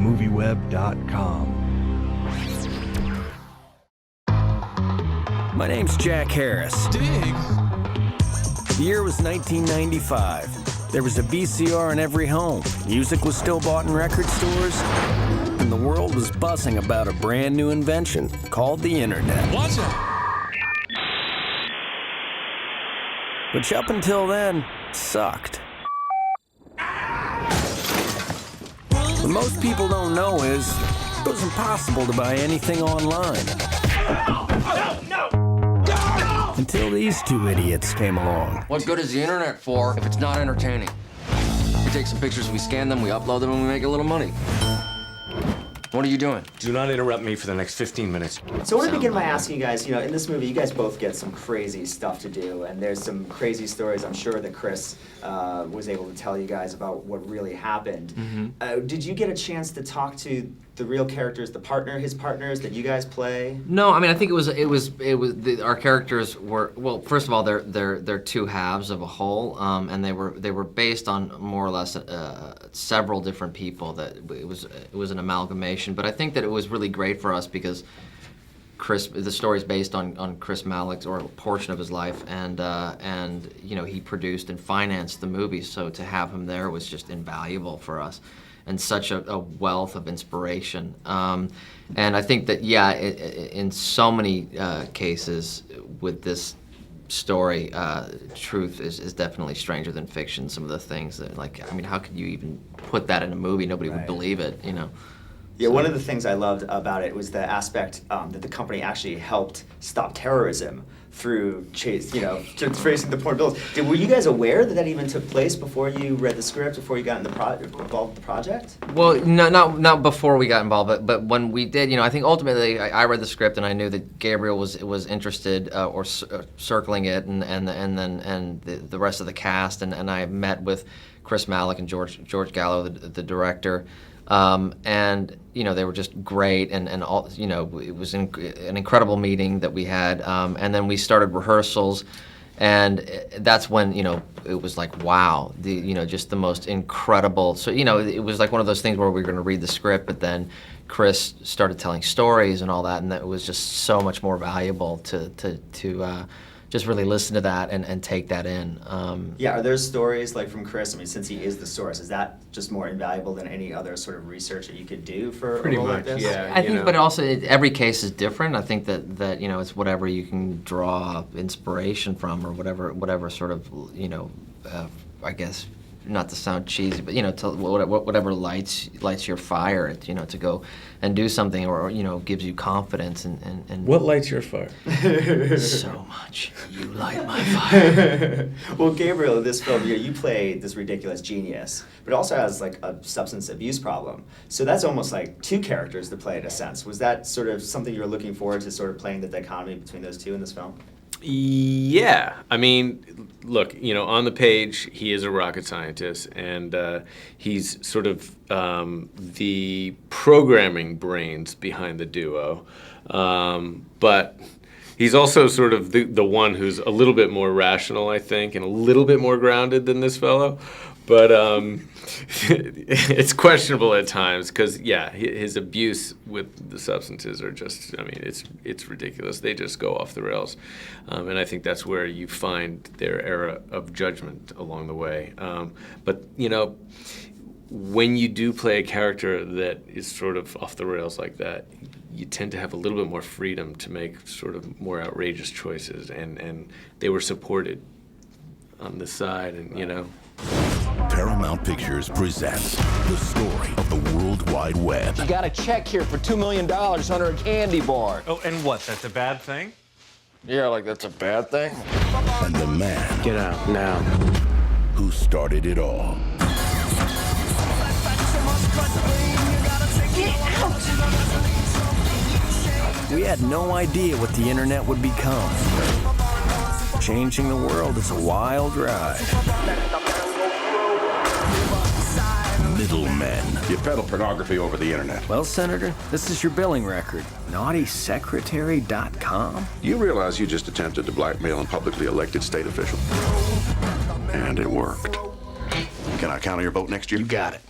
MovieWeb.com. My name's Jack Harris. Dig. The year was 1995. There was a VCR in every home. Music was still bought in record stores. And the world was buzzing about a brand new invention called the internet. Watch out. Which up until then, sucked. What most people don't know is it was impossible to buy anything online. Until these two idiots came along. What good is the internet for if it's not entertaining? We take some pictures, we scan them, we upload them, and we make a little money. What are you doing? Do not interrupt me for the next 15 minutes. So I want to begin by asking you guys, in this movie, you guys both get some crazy stuff to do, and there's some crazy stories I'm sure that Chris was able to tell you guys about what really happened. Mm-hmm. Did you get a chance to talk to the real characters, his partners that you guys play? No, I mean I think our characters were, well, first of all they're two halves of a whole, and they were based on more or less several different people. That it was an amalgamation, but I think that it was really great for us because the story's based on Chris Malick's, or a portion of his life, and he produced and financed the movie, so to have him there was just invaluable for us. And such a wealth of inspiration. And I think that, in so many cases with this story, truth is definitely stranger than fiction. Some of the things that, how could you even put that in a movie? Nobody would believe it, Yeah, one of the things I loved about it was the aspect that the company actually helped stop terrorism through tracing the portabilities. Were you guys aware that even took place before you read the script, before you got involved with the project? Well, no, not before we got involved, but when we did, I think ultimately I read the script and I knew that Gabriel was interested or circling it, and then the rest of the cast, and I met with Chris Malick and George Gallo, the director. And they were just great, and all, it was an incredible meeting that we had, and then we started rehearsals, and that's when it was like, wow, just the most incredible. So it was like one of those things where we were going to read the script, but then Chris started telling stories and all that, and that was just so much more valuable to just really listen to that and take that in. Are there stories from Chris? I mean, since he is the source, is that just more invaluable than any other sort of research that you could do for Pretty a role much, like this? yeah. I think, but also every case is different. I think that it's whatever you can draw inspiration from, or whatever sort of I guess, not to sound cheesy, but whatever lights your fire, to go and do something, or gives you confidence and What lights your fire? so much. You light my fire. Well, Gabriel, in this film, you play this ridiculous genius, but it also has a substance abuse problem. So that's almost like two characters to play in a sense. Was that sort of something you were looking forward to, sort of playing the dichotomy between those two in this film? Yeah, I mean, look, on the page, he is a rocket scientist, and he's sort of the programming brains behind the duo. But he's also sort of the one who's a little bit more rational, I think, and a little bit more grounded than this fellow. But it's questionable at times because, his abuse with the substances are just, I mean, it's ridiculous. They just go off the rails. And I think that's where you find their era of judgment along the way. But, when you do play a character that is sort of off the rails like that, you tend to have a little bit more freedom to make sort of more outrageous choices. And they were supported on this side, and, Paramount Pictures presents the story of the World Wide Web. You got a check here for $2 million under a candy bar. Oh, and what? That's a bad thing? Yeah, that's a bad thing. And the man Get out now. who started it all. We had no idea what the internet would become. Changing the world is a wild ride. Middlemen. You peddle pornography over the internet. Well, Senator, this is your billing record. NaughtySecretary.com? You realize you just attempted to blackmail a publicly elected state official. And it worked. Can I counter your vote next year? You got it.